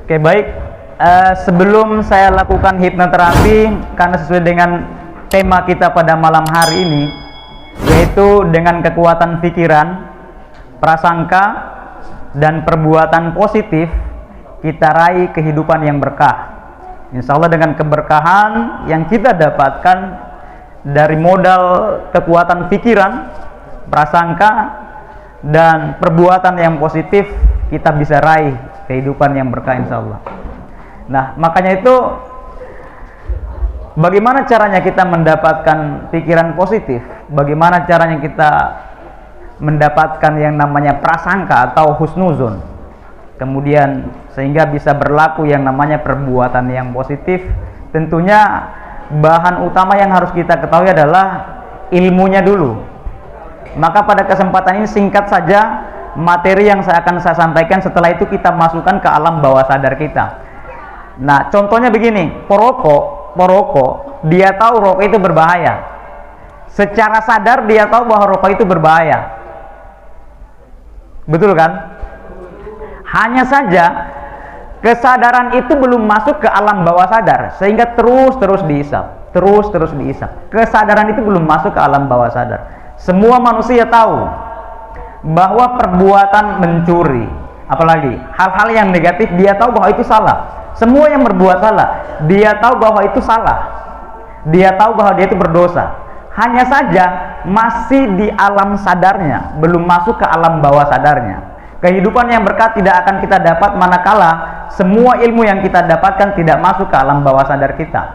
Oke, baik. Sebelum saya lakukan hipnoterapi, karena sesuai dengan tema kita pada malam hari ini, yaitu dengan kekuatan pikiran, prasangka, dan perbuatan positif, kita raih kehidupan yang berkah. Insya Allah dengan keberkahan yang kita dapatkan dari modal kekuatan pikiran, prasangka, dan perbuatan yang positif, kita bisa raih kehidupan yang berkah insya Allah. Nah, makanya itu bagaimana caranya kita mendapatkan pikiran positif? Bagaimana caranya kita mendapatkan yang namanya prasangka atau husnuzon? Kemudian sehingga bisa berlaku yang namanya perbuatan yang positif. Tentunya bahan utama yang harus kita ketahui adalah ilmunya dulu. Maka pada kesempatan ini singkat saja materi yang akan saya sampaikan, setelah itu kita masukkan ke alam bawah sadar kita. Nah, contohnya begini, perokok, dia tahu rokok itu berbahaya. Secara sadar dia tahu bahwa rokok itu berbahaya. Betul kan? Hanya saja kesadaran itu belum masuk ke alam bawah sadar, sehingga terus dihisap. Kesadaran itu belum masuk ke alam bawah sadar. Semua manusia tahu bahwa perbuatan mencuri, apalagi hal-hal yang negatif, dia tahu bahwa itu salah. Semua yang berbuat salah, dia tahu bahwa itu salah. Dia tahu bahwa dia itu berdosa. Hanya saja masih di alam sadarnya, belum masuk ke alam bawah sadarnya. Kehidupan yang berkah tidak akan kita dapat manakala semua ilmu yang kita dapatkan tidak masuk ke alam bawah sadar kita.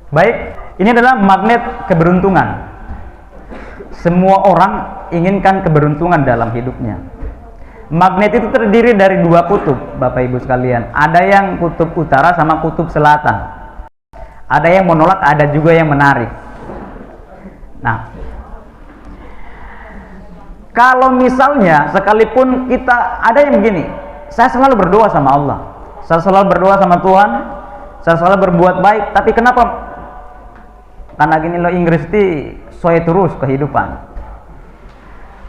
Baik, ini adalah magnet keberuntungan. Semua orang inginkan keberuntungan dalam hidupnya. Magnet itu terdiri dari dua kutub, Bapak Ibu sekalian. Ada yang kutub utara sama kutub selatan. Ada yang menolak, ada juga yang menarik. Nah, kalau misalnya sekalipun kita ada yang begini, saya selalu berdoa sama Allah, saya selalu berdoa sama Tuhan, saya selalu berbuat baik, tapi kenapa karena gini lo Inggris itu soe terus kehidupan.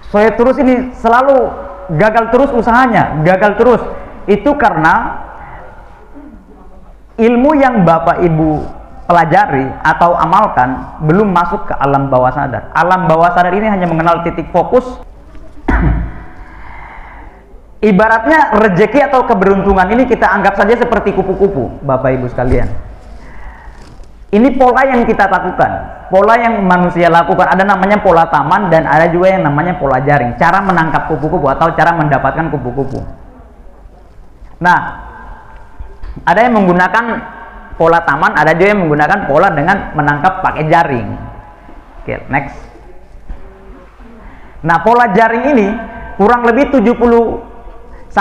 Soe terus ini selalu gagal terus usahanya, gagal terus. Itu karena ilmu yang Bapak Ibu pelajari atau amalkan belum masuk ke alam bawah sadar. Alam bawah sadar ini hanya mengenal titik fokus. Ibaratnya rezeki atau keberuntungan ini kita anggap saja seperti kupu-kupu, Bapak Ibu sekalian. Ini pola yang kita lakukan, pola yang manusia lakukan. Ada namanya pola taman dan ada juga yang namanya pola jaring. Cara menangkap kupu-kupu atau cara mendapatkan kupu-kupu. Nah, ada yang menggunakan pola taman, ada juga yang menggunakan pola dengan menangkap pakai jaring. Oke, next. Nah, pola jaring ini kurang lebih 70-80%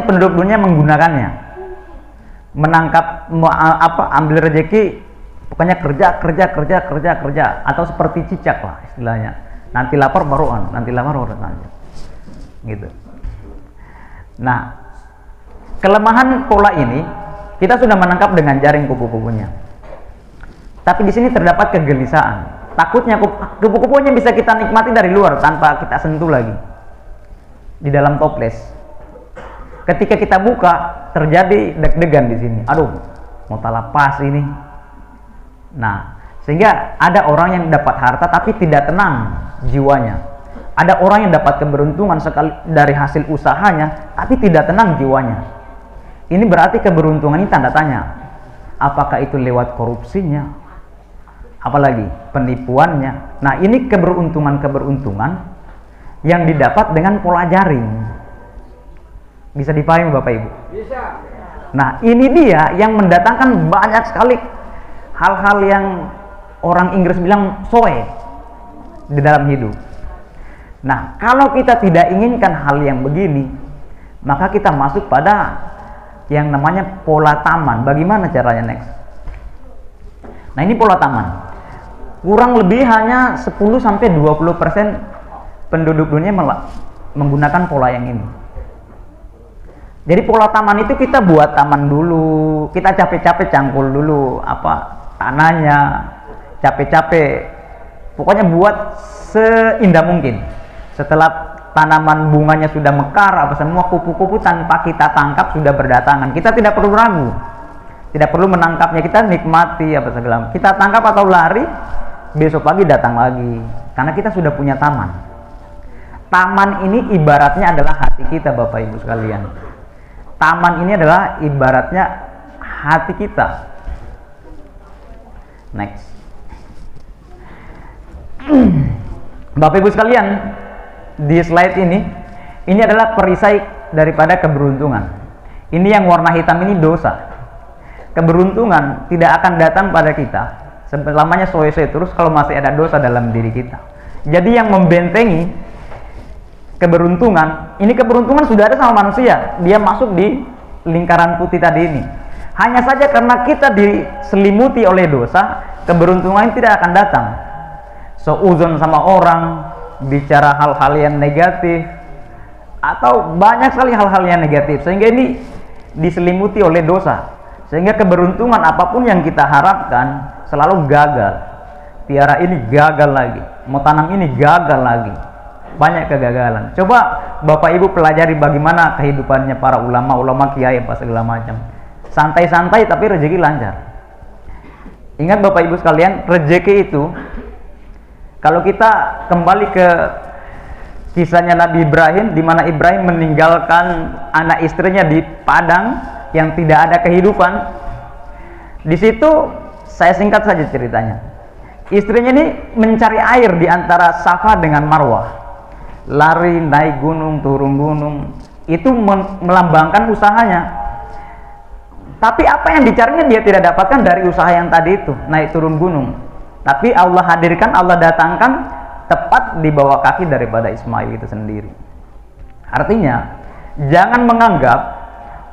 penduduk dunia menggunakannya. Menangkap ambil rezeki, pokoknya kerja atau seperti cicak lah istilahnya. Nanti lapar baru gitu. Nah, kelemahan pola ini kita sudah menangkap dengan jaring kupu-kupunya. Tapi di sini terdapat kegelisahan. Takutnya kupu-kupunya bisa kita nikmati dari luar tanpa kita sentuh lagi. Di dalam toples. Ketika kita buka, terjadi deg-degan di sini. Aduh, mau lepas ini. Nah, sehingga ada orang yang dapat harta tapi tidak tenang jiwanya. Ada orang yang dapat keberuntungan sekali dari hasil usahanya tapi tidak tenang jiwanya. Ini berarti keberuntungan ini tanda tanya. Apakah itu lewat korupsinya? Apalagi penipuannya. Nah, ini keberuntungan yang didapat dengan pola jaring. Bisa dipahami Bapak Ibu? Bisa. Nah, ini dia yang mendatangkan banyak sekali hal-hal yang orang Inggris bilang soe di dalam hidup. Nah, kalau kita tidak inginkan hal yang begini, maka kita masuk pada yang namanya pola taman. Bagaimana caranya next? Nah, ini pola taman. Kurang lebih hanya 10-20% penduduk dunia menggunakan pola yang ini. Jadi pola taman itu kita buat taman dulu, kita capek-capek cangkul dulu tanahnya, capek-capek, pokoknya buat seindah mungkin. Setelah tanaman bunganya sudah mekar, apa semua kupu-kupu tanpa kita tangkap sudah berdatangan. Kita tidak perlu ragu, tidak perlu menangkapnya, kita nikmati apa segala. Kita tangkap atau lari, besok pagi datang lagi, karena kita sudah punya taman. Taman ini ibaratnya adalah hati kita, Bapak Ibu sekalian. Taman ini adalah ibaratnya hati kita. Next. Bapak Ibu sekalian, di slide ini adalah perisai daripada keberuntungan. Ini yang warna hitam ini dosa. Keberuntungan tidak akan datang pada kita selamanya soe-soe terus kalau masih ada dosa dalam diri kita. Jadi yang membentengi keberuntungan, ini keberuntungan sudah ada sama manusia, dia masuk di lingkaran putih tadi ini. Hanya saja karena kita diselimuti oleh dosa, keberuntungan tidak akan datang. Seuzon sama orang, bicara hal-hal yang negatif, atau banyak sekali hal-hal yang negatif, sehingga ini diselimuti oleh dosa, sehingga keberuntungan apapun yang kita harapkan selalu gagal. Piara ini gagal lagi, mau tanam ini gagal lagi, banyak kegagalan. Coba Bapak Ibu pelajari bagaimana kehidupannya para ulama kiai apa segala macam. Santai-santai tapi rezeki lancar. Ingat Bapak Ibu sekalian, rezeki itu kalau kita kembali ke kisahnya Nabi Ibrahim, di mana Ibrahim meninggalkan anak istrinya di padang yang tidak ada kehidupan. Di situ saya singkat saja ceritanya. Istrinya ini mencari air di antara Safa dengan Marwah. Lari, naik gunung, turun gunung. Itu melambangkan usahanya. Tapi apa yang dicarinya dia tidak dapatkan dari usaha yang tadi itu, naik turun gunung. Tapi Allah hadirkan, Allah datangkan tepat di bawah kaki daripada Ismail itu sendiri. Artinya, jangan menganggap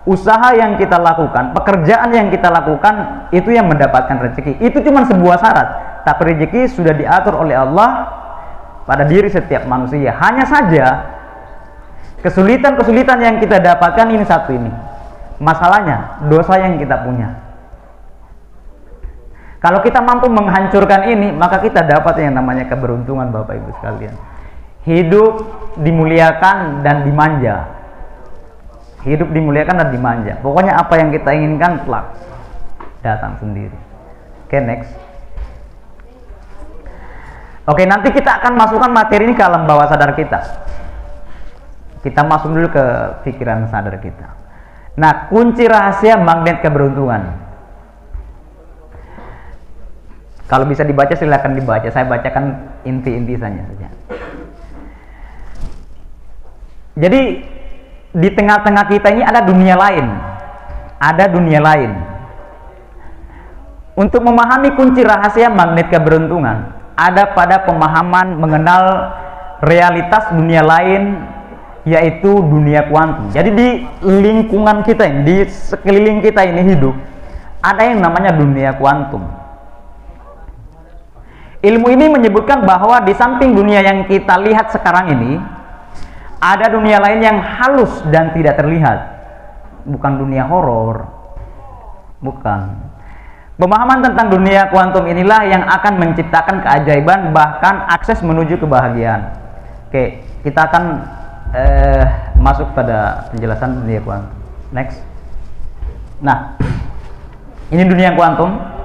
usaha yang kita lakukan, pekerjaan yang kita lakukan itu yang mendapatkan rezeki. Itu cuma sebuah syarat. Tapi rezeki sudah diatur oleh Allah pada diri setiap manusia. Hanya saja kesulitan-kesulitan yang kita dapatkan ini satu ini. Masalahnya dosa yang kita punya. Kalau kita mampu menghancurkan ini, maka kita dapat yang namanya keberuntungan, Bapak Ibu sekalian. Hidup dimuliakan dan dimanja. Hidup dimuliakan dan dimanja. Pokoknya apa yang kita inginkan telak datang sendiri. Oke, next. Oke, nanti kita akan masukkan materi ini ke alam bawah sadar kita. Kita masuk dulu ke pikiran sadar kita. Nah, kunci rahasia magnet keberuntungan. Kalau bisa dibaca silakan dibaca. Saya bacakan inti-inti saja. Jadi di tengah-tengah kita ini ada dunia lain. Ada dunia lain. Untuk memahami kunci rahasia magnet keberuntungan, ada pada pemahaman mengenal realitas dunia lain, yaitu dunia kuantum. Jadi di lingkungan kita ini, di sekeliling kita ini hidup, ada yang namanya dunia kuantum. Ilmu ini menyebutkan bahwa di samping dunia yang kita lihat sekarang ini, ada dunia lain yang halus dan tidak terlihat. Bukan dunia horor. Bukan. Pemahaman tentang dunia kuantum inilah yang akan menciptakan keajaiban, bahkan akses menuju kebahagiaan. Oke, kita akan masuk pada penjelasan dunia kuantum. Next. Nah, ini dunia kuantum.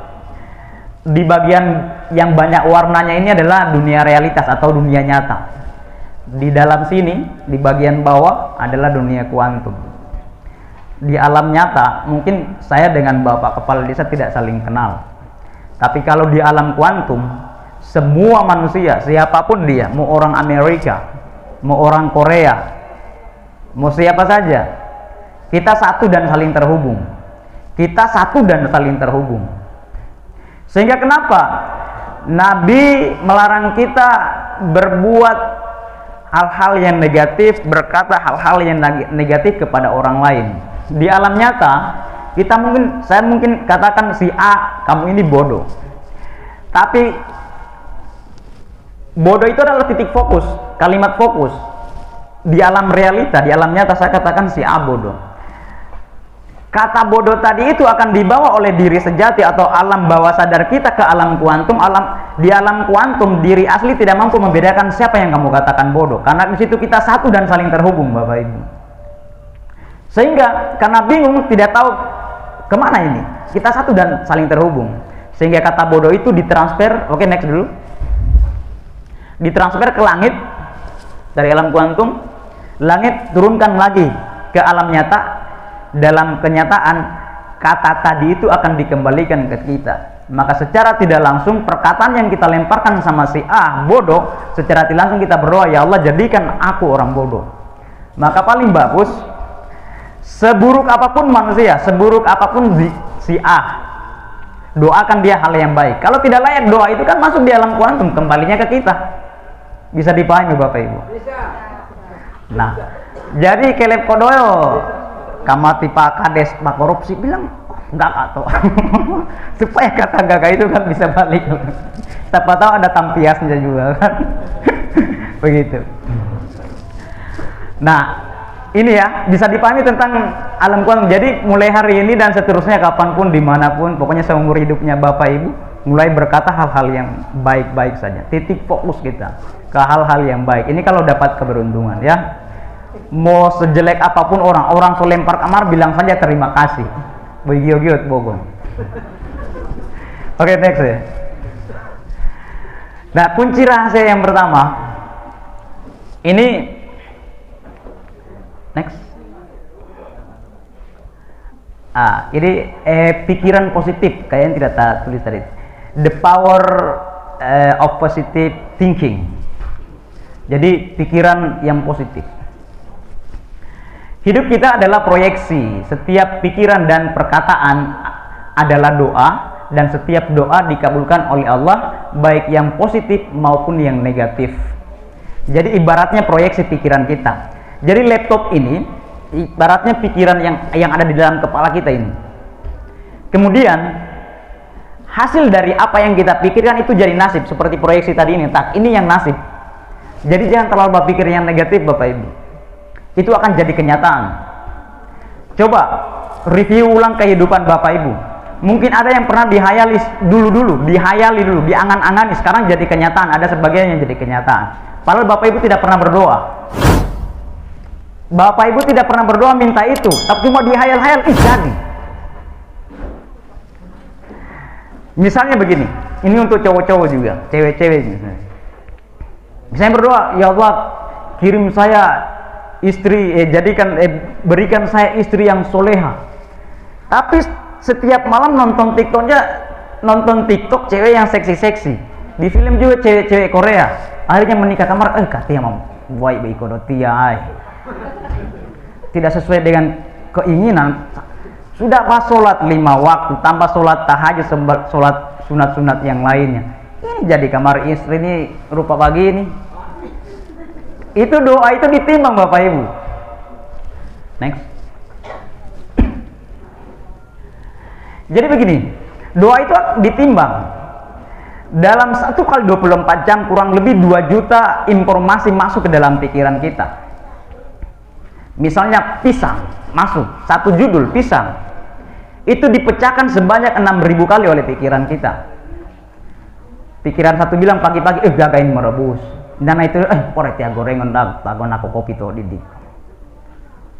Di bagian yang banyak warnanya ini adalah dunia realitas atau dunia nyata. Di dalam sini, di bagian bawah adalah dunia kuantum. Di alam nyata, mungkin saya dengan Bapak Kepala Desa tidak saling kenal. Tapi kalau di alam kuantum, semua manusia, siapapun dia, mau orang Amerika, mau orang Korea, mau siapa saja, kita satu dan saling terhubung. Kita satu dan saling terhubung. Sehingga kenapa Nabi melarang kita berbuat hal-hal yang negatif, berkata hal-hal yang negatif kepada orang lain. Di alam nyata, saya mungkin katakan si A, kamu ini bodoh. Tapi bodoh itu adalah titik fokus, kalimat fokus. Di alam realita, di alam nyata saya katakan si A bodoh. Kata bodoh tadi itu akan dibawa oleh diri sejati atau alam bawah sadar kita ke alam kuantum. Di alam kuantum, diri asli tidak mampu membedakan siapa yang kamu katakan bodoh, karena di situ kita satu dan saling terhubung, Bapak Ibu. Sehingga karena bingung, tidak tahu kemana ini, kita satu dan saling terhubung, sehingga kata bodoh itu ditransfer. Oke, next dulu. Ditransfer ke langit dari alam kuantum, langit turunkan lagi ke alam nyata. Dalam kenyataan, kata tadi itu akan dikembalikan ke kita. Maka secara tidak langsung perkataan yang kita lemparkan sama si A bodoh, secara tidak langsung kita berdoa, ya Allah jadikan aku orang bodoh. Maka paling bagus, seburuk apapun manusia, seburuk apapun si A, doakan dia hal yang baik. Kalau tidak layak doa itu kan masuk di alam kuantum, kembalinya ke kita. Bisa dipahami Bapak Ibu? Bisa. Nah, jadi kelep kodoyo kamati Pak Kades Pak korupsi bilang enggak atau supaya kata gagal itu kan bisa balik. Siapa tahu ada tampiasnya juga kan. Begitu. Nah, ini ya bisa dipahami tentang alam kuantum. Jadi mulai hari ini dan seterusnya kapanpun dimanapun, pokoknya seumur hidupnya Bapak Ibu, mulai berkata hal-hal yang baik-baik saja. Titik fokus kita ke hal-hal yang baik. Ini kalau dapat keberuntungan ya. Mau sejelek apapun orang so lempar kamar, bilang saja terima kasih. Begitu bogong. Oke, next ya. Nah, kunci rahasia yang pertama ini, next. Ini pikiran positif, kayak yang tidak tulis tadi. The power of positive thinking. Jadi pikiran yang positif. Hidup kita adalah proyeksi. Setiap pikiran dan perkataan adalah doa, dan setiap doa dikabulkan oleh Allah, baik yang positif maupun yang negatif. Jadi ibaratnya proyeksi pikiran kita. Jadi laptop ini ibaratnya pikiran yang ada di dalam kepala kita ini. Kemudian hasil dari apa yang kita pikirkan itu jadi nasib, seperti proyeksi tadi ini. Ini yang nasib. Jadi jangan terlalu berpikir yang negatif Bapak Ibu. Itu akan jadi kenyataan. Coba review ulang kehidupan Bapak Ibu. Mungkin ada yang pernah dihayali dulu, diangan-angani, sekarang jadi kenyataan. Ada sebagian yang jadi kenyataan. Padahal Bapak Ibu tidak pernah berdoa. Bapak Ibu tidak pernah berdoa minta itu, tapi cuma dihayal-hayal, jadi. Misalnya begini, ini untuk cowok-cowok juga, cewek-cewek misalnya. Misalnya berdoa, ya Allah kirim saya istri, berikan saya istri yang soleha. Tapi setiap malam nonton TikTok cewek yang seksi-seksi. Di film juga cewek-cewek Korea. Akhirnya menikah kamar, katanya mau baik kodotia. Tidak sesuai dengan keinginan. Sudah pas sholat 5 waktu, tambah sholat tahajud, sholat sunat-sunat yang lainnya. Ini jadi kamar istri ini rupa begini. Itu doa itu ditimbang Bapak Ibu. Next. Jadi begini, doa itu ditimbang. Dalam 1 kali 24 jam kurang lebih 2 juta informasi masuk ke dalam pikiran kita. Misalnya pisang masuk, 1 judul pisang. Itu dipecahkan sebanyak 6.000 kali oleh pikiran kita. Pikiran satu bilang pagi-pagi, gagain merebus. Dan itu poretia gorengan tagon aku kopi to didik.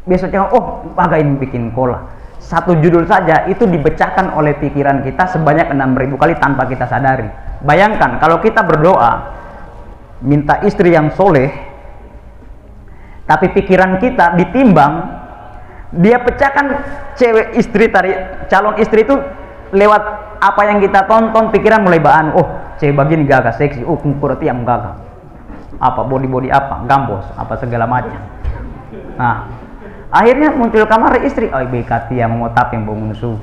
Besoknya pagain bikin cola. 1 judul saja itu dipecahkan oleh pikiran kita sebanyak 6.000 kali tanpa kita sadari. Bayangkan kalau kita berdoa minta istri yang soleh, tapi pikiran kita ditimbang, dia pecahkan cewek istri tadi, calon istri itu lewat apa yang kita tonton, pikiran mulai baan, cewek begini gagah seksi, kurang yang gagah. Apa body apa gambos apa segala macam. Nah, akhirnya muncul kamar istri, BKT yang mau tap yang bangun subuh.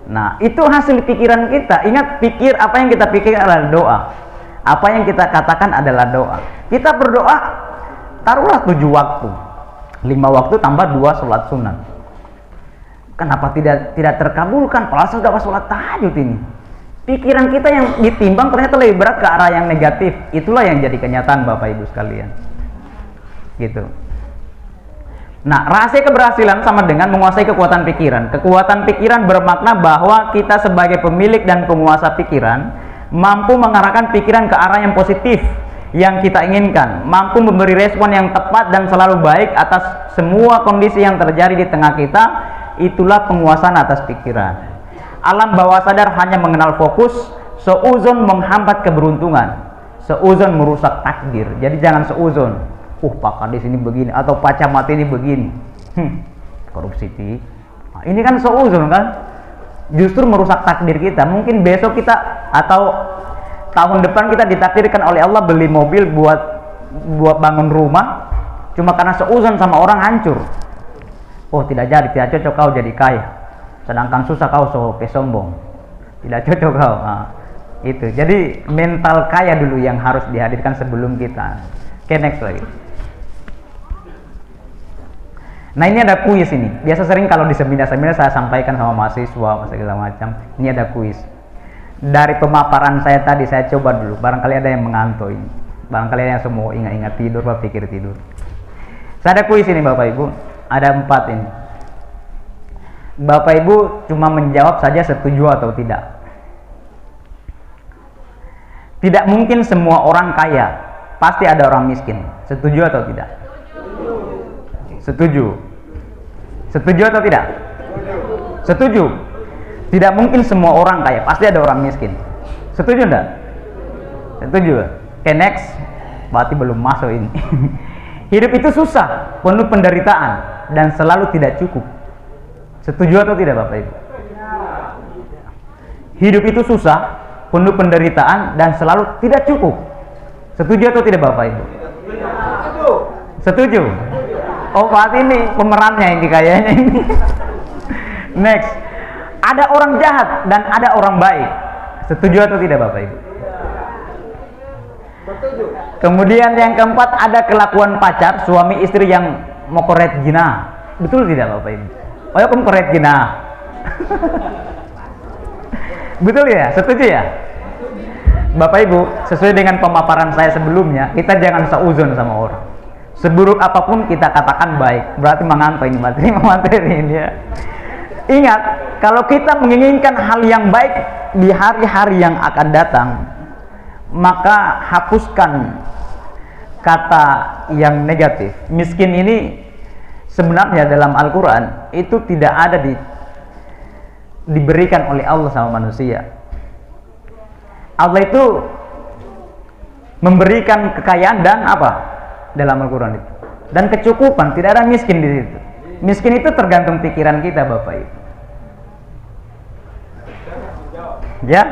Nah, itu hasil pikiran kita. Ingat, apa yang kita pikirkan adalah doa. Apa yang kita katakan adalah doa. Kita berdoa, taruhlah 7 waktu, 5 waktu tambah 2 sholat sunat. Kenapa tidak terkabulkan? Padahal sudah sholat tahajud ini. Pikiran kita yang ditimbang ternyata lebih berat ke arah yang negatif. Itulah yang jadi kenyataan Bapak Ibu sekalian. Gitu. Nah, rahasia keberhasilan sama dengan menguasai kekuatan pikiran. Kekuatan pikiran bermakna bahwa kita sebagai pemilik dan penguasa pikiran mampu mengarahkan pikiran ke arah yang positif yang kita inginkan, mampu memberi respon yang tepat dan selalu baik atas semua kondisi yang terjadi di tengah kita. Itulah penguasaan atas pikiran. Alam bawah sadar hanya mengenal fokus, seuzon menghambat keberuntungan, seuzon merusak takdir. Jadi jangan seuzon. Pak Kades ini begini atau Pak Camat ini begini. Korupsi. Nah, ini kan seuzon kan? Justru merusak takdir kita. Mungkin besok kita atau tahun depan kita ditakdirkan oleh Allah beli mobil buat bangun rumah, cuma karena seuzon sama orang hancur. Oh, tidak cocok kau jadi kaya. Sedangkan susah kau sombong. Tidak cocok kau. Nah, itu. Jadi mental kaya dulu yang harus dihadirkan sebelum kita. Oke, next lagi. Nah, ini ada kuis ini. Biasa sering kalau di seminar-seminar saya sampaikan sama mahasiswa segala macam. Ini ada kuis. Dari pemaparan saya tadi saya coba dulu. Barangkali ada yang mengantuk ini. Barangkali ada yang semua ingat-ingat tidur, pikir tidur. Saya ada kuis ini Bapak Ibu. Ada 4 ini. Bapak Ibu cuma menjawab saja setuju atau tidak. Tidak mungkin semua orang kaya. Pasti ada orang miskin. Setuju atau tidak? Setuju. Setuju atau tidak? Setuju. Tidak mungkin semua orang kaya, pasti ada orang miskin. Setuju enggak? Setuju. Oke, next. Berarti belum masuk ini. Hidup itu susah, penuh penderitaan dan selalu tidak cukup. Setuju atau tidak Bapak Ibu? Hidup itu susah, penuh penderitaan dan selalu tidak cukup. Setuju atau tidak Bapak Ibu? Setuju. Oh, berarti ini pemerannya ini kayaknya. Next. Ada orang jahat dan ada orang baik. Setuju atau tidak Bapak Ibu? Kemudian yang keempat, ada kelakuan pacar, suami istri yang mokoret zina. Betul tidak Bapak Ibu? Oh ya, mokoret zina. Betul ya? Setuju ya? Bapak Ibu, sesuai dengan pemaparan saya sebelumnya, kita jangan seuzon sama orang. Seburuk apapun kita katakan baik, berarti mengantuk ini materi ini ya. Ingat, kalau kita menginginkan hal yang baik di hari-hari yang akan datang, maka hapuskan kata yang negatif. Miskin ini sebenarnya dalam Al-Quran itu tidak ada diberikan oleh Allah sama manusia. Allah itu memberikan kekayaan dan apa? Dalam Al-Quran itu, dan kecukupan. Tidak ada miskin di situ. Miskin itu tergantung pikiran kita Bapak Ibu. Ya.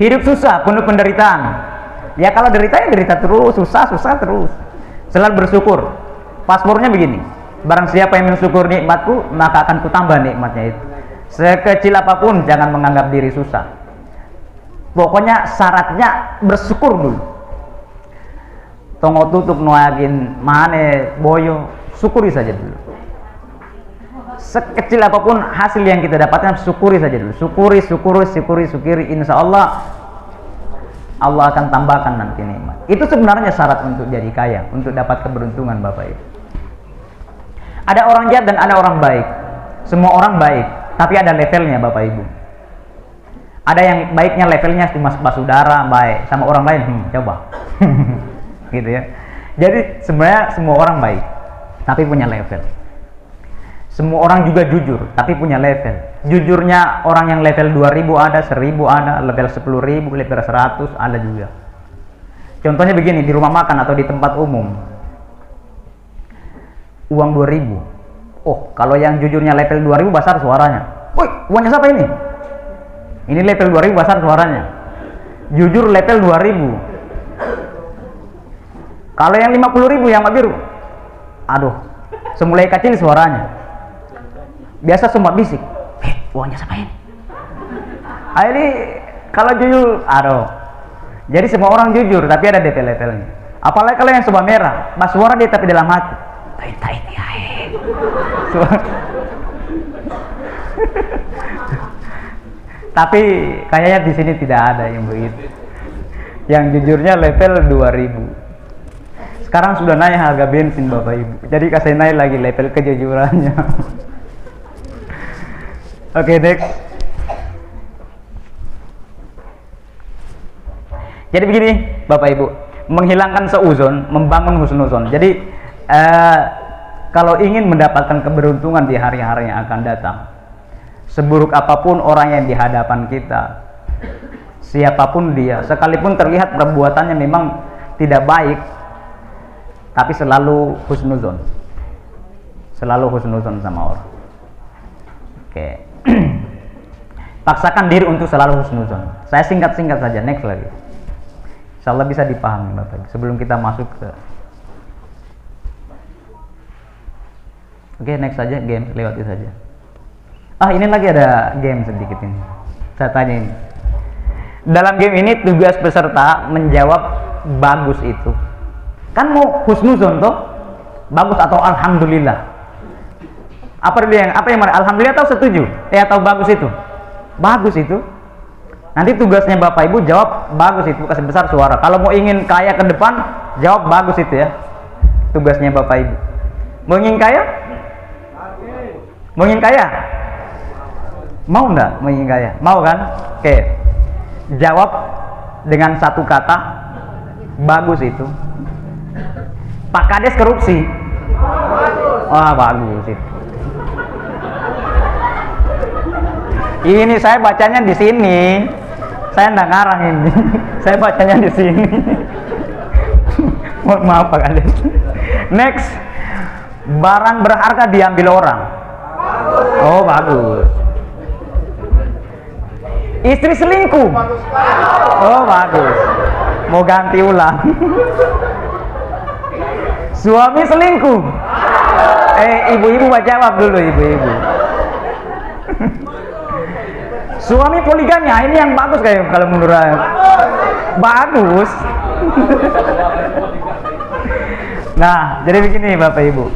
Hidup susah, penuh penderitaan. Ya kalau derita ya derita terus, susah terus. Selalu bersyukur. Paspornya begini. Barang siapa yang mensyukur nikmatku, maka akan kutambah nikmatnya itu. Sekecil apapun jangan menganggap diri susah. Pokoknya syaratnya bersyukur dulu. Tongo tutup nuagin mane boyo, syukuri saja dulu. Sekecil apapun hasil yang kita dapatkan, syukuri saja dulu. Syukuri. Insya Allah Allah akan tambahkan nanti nikmat. Itu sebenarnya syarat untuk jadi kaya, untuk dapat keberuntungan Bapak Ibu. Ada orang jahat dan ada orang baik. Semua orang baik, tapi ada levelnya Bapak Ibu. Ada yang baiknya levelnya cuma saudara baik, sama orang lain coba. Gitu ya. Jadi sebenarnya semua orang baik, tapi punya level. Semua orang juga jujur, tapi punya level. Jujurnya orang yang level 2000 ada, 1000 ada, level 10.000, level 100 ada juga. Contohnya begini, di rumah makan atau di tempat umum. Uang 2000. Oh, kalau yang jujurnya level 2000 besar suaranya. Woi, uangnya siapa ini? Ini level 2000 besar suaranya. Jujur level 2000. Kalau yang 50.000 yang biru, aduh, semulai kecil suaranya. Biasa semua bisik. Uangnya siapa ini? Ini kalau jujur, aduh. Jadi semua orang jujur, tapi ada level-levelnya. Apalagi kalau yang suara merah, bas suara dia tapi dalam hati. Tapi kayaknya di sini tidak ada yang begitu. Yang jujurnya level 2000. Sekarang sudah naik harga bensin Bapak Ibu. Jadi kasih naik lagi level kejujurannya. Oke, next. Jadi begini Bapak Ibu, menghilangkan seuzon, membangun husnuzon. Jadi kalau ingin mendapatkan keberuntungan di hari-hari yang akan datang, seburuk apapun orang yang di hadapan kita, siapapun dia, sekalipun terlihat perbuatannya memang tidak baik, tapi selalu husnuzon. Selalu husnuzon sama orang. Oke. Paksakan diri untuk selalu husnuzon. Saya singkat-singkat saja, next lagi. Insyaallah bisa dipahami Bapak Ibu sebelum kita masuk ke Oke, next saja, game lewati saja. Ini lagi ada game sedikit ini. Saya tanya ini. Dalam game ini tugas peserta menjawab bagus itu. Kan mau husnuzon toh? Bagus atau alhamdulillah? Apa yang mana? Alhamdulillah atau setuju? Atau bagus itu? Bagus itu. Nanti tugasnya Bapak Ibu jawab bagus itu, kasih besar suara. Kalau mau ingin kaya ke depan, jawab bagus itu ya. Tugasnya Bapak Ibu. Mau ingin kaya? Mau ingin kaya? Mau enggak mau ingin kaya? Mau kan? Oke. Jawab dengan satu kata, bagus itu. Pak Kades korupsi. Wah, bagus itu. Ini saya bacanya di sini. Saya enggak ngarang ini. Saya bacanya di sini. Mohon maaf Pak Kades. Next. Barang berharga diambil orang. Oh, bagus. Istri selingkuh. Oh, bagus. Mau ganti ulang. Suami selingkuh. Ibu-ibu jawab dulu, ibu-ibu. Suami poligami, ini yang bagus kayak kalau menurut saya. Bagus. Nah, jadi begini Bapak Ibu.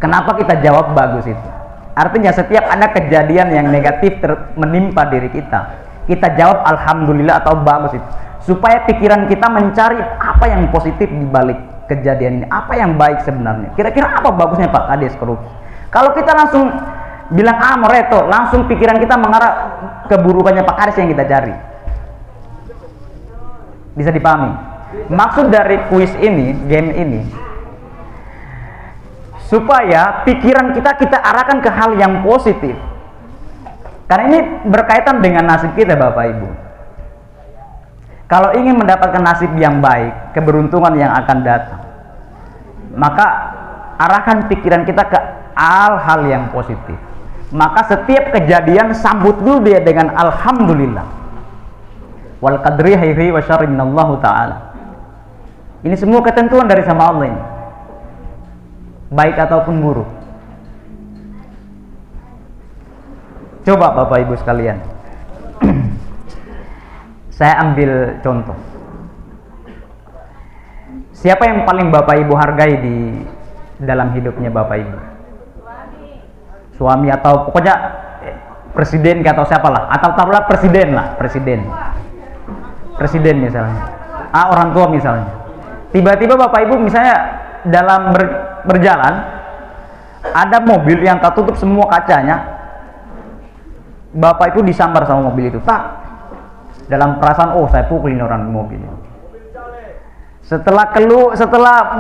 Kenapa kita jawab bagus itu? Artinya setiap ada kejadian yang negatif menimpa diri kita, kita jawab alhamdulillah atau bagus itu. Supaya pikiran kita mencari apa yang positif di balik kejadian ini, apa yang baik sebenarnya. Kira-kira apa bagusnya Pak Kades korupsi? Kalau kita langsung bilang moreto, langsung pikiran kita mengarah keburukannya Pak Kades yang kita cari. Bisa dipahami? Maksud dari kuis ini, game ini, supaya pikiran kita arahkan ke hal yang positif. Karena ini berkaitan dengan nasib kita Bapak Ibu. Kalau ingin mendapatkan nasib yang baik, keberuntungan yang akan datang, maka arahkan pikiran kita ke hal-hal yang positif. Maka setiap kejadian sambut dulu dia dengan alhamdulillah. Wal qadri khairi wa syarri minallahu ta'ala. Ini semua ketentuan dari sama Allah ini. Baik ataupun buruk. Coba Bapak Ibu sekalian. Saya ambil contoh. Siapa yang paling Bapak Ibu hargai di dalam hidupnya Bapak Ibu? Suami atau pokoknya presiden atau siapalah, atau taruhlah presiden lah, presiden misalnya. Orang tua misalnya. Tiba-tiba Bapak Ibu misalnya dalam berjalan ada mobil yang tertutup semua kacanya, Bapak Ibu disambar sama mobil itu, dalam perasaan saya pukulin orang di mobil. Setelah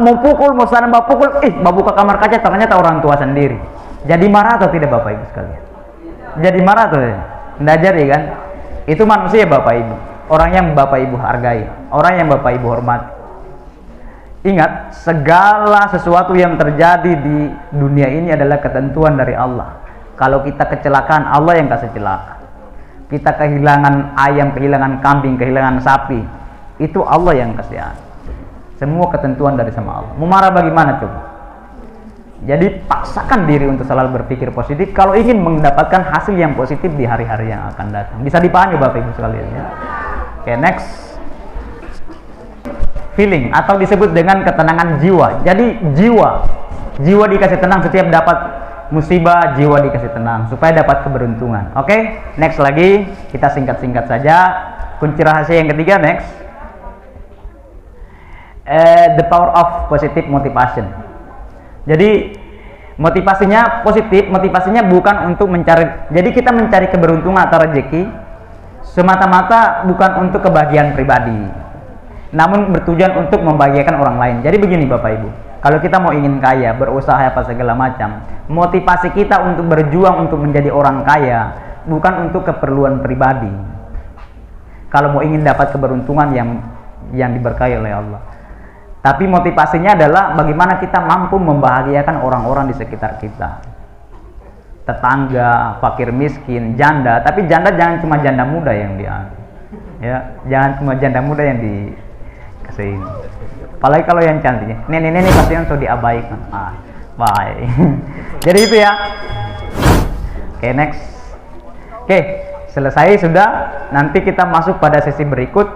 mau pukul, mau sana bapak pukul, buka kamar kaca, ternyata orang tua sendiri. Jadi marah atau tidak Bapak Ibu sekalian? Jadi marah atau tidak? Tidak jadi kan? Itu manusia Bapak Ibu, orang yang Bapak Ibu hargai, orang yang Bapak Ibu hormati. Ingat, segala sesuatu yang terjadi di dunia ini adalah ketentuan dari Allah. Kalau kita kecelakaan, Allah yang kasih celaka. Kita kehilangan ayam, kehilangan kambing, kehilangan sapi, itu Allah yang kasih. Semua ketentuan dari sama Allah. Mau marah bagaimana coba? Jadi paksakan diri untuk selalu berpikir positif kalau ingin mendapatkan hasil yang positif di hari-hari yang akan datang. Bisa dipahami Bapak Ibu sekalian ya. Oke, next. Feeling atau disebut dengan ketenangan jiwa. Jadi jiwa dikasih tenang setiap dapat musibah, jiwa dikasih tenang supaya dapat keberuntungan. Oke, next lagi kita singkat-singkat saja. Kunci rahasia yang ketiga, next. The power of positive motivation. Jadi motivasinya positif, motivasinya bukan untuk mencari, jadi kita mencari keberuntungan atau rezeki semata-mata bukan untuk kebahagiaan pribadi, namun bertujuan untuk membahagiakan orang lain. Jadi begini Bapak Ibu, kalau kita mau ingin kaya, berusaha apa segala macam, motivasi kita untuk berjuang untuk menjadi orang kaya bukan untuk keperluan pribadi. Kalau mau ingin dapat keberuntungan yang diberkahi oleh Allah, tapi motivasinya adalah bagaimana kita mampu membahagiakan orang-orang di sekitar kita, tetangga, fakir miskin, janda. Tapi janda jangan cuma janda muda yang ya, jangan cuma janda muda yang dikasih. Apalagi kalau yang cantiknya, nenek-nenek pasti yang sudah diabaikan. Bye. Jadi itu ya. Oke, next. Oke, selesai sudah. Nanti kita masuk pada sesi berikut.